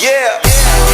Yeah.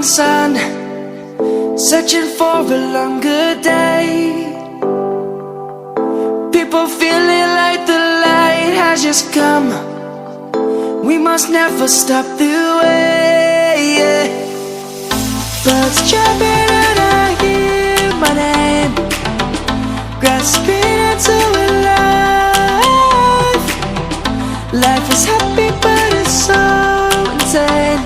morning sun, searching for a longer day. People feeling like the light has just come. We must never stop the way. Birds chirping and I hear my name, grasping into a life. Life is happy but it's so insane.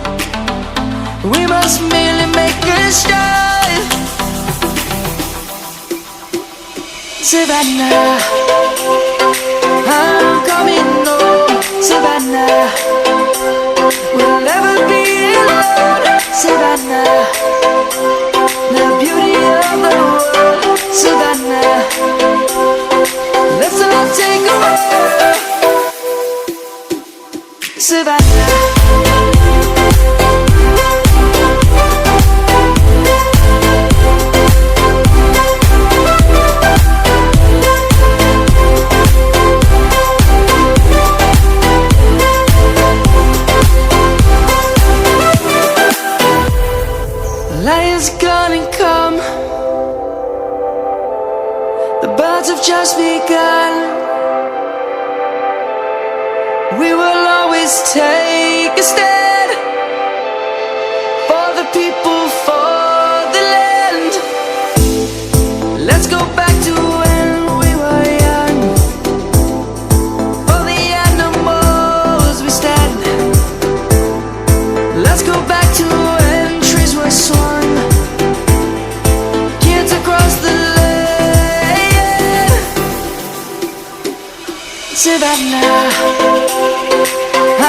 We must merely make a start. Savannah, I'm coming home. Savannah, we'll never be alone. Savannah, the beauty of the world. Savannah, let's all take a walk. Savannah. Lion's gonna come. The birds have just begun. We will always take a stand for the people, for the land. Let's go back to when we were young. For the animals we stand. Let's go back to when trees were swung. Kids across the land. Savannah,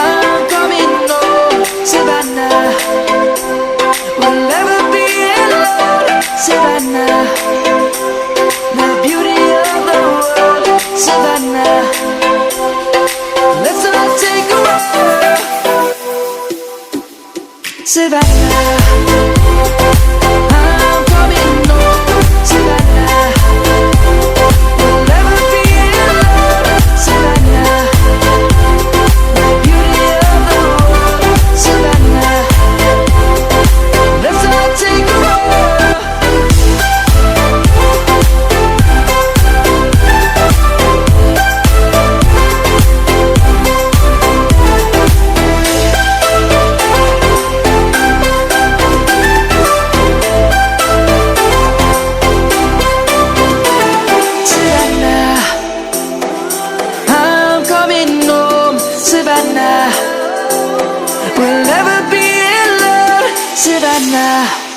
I'm coming home. Savannah, we'll never be alone. Savannah, the beauty of the world. Savannah, let's all take a walk. Savannah, I'm coming home. Savannah, we'll never be alone. Savannah, the beauty of the world. Savannah, let's all take a walk. Savannah, I'm coming home. Savannah, we'll never be alone. Savannah.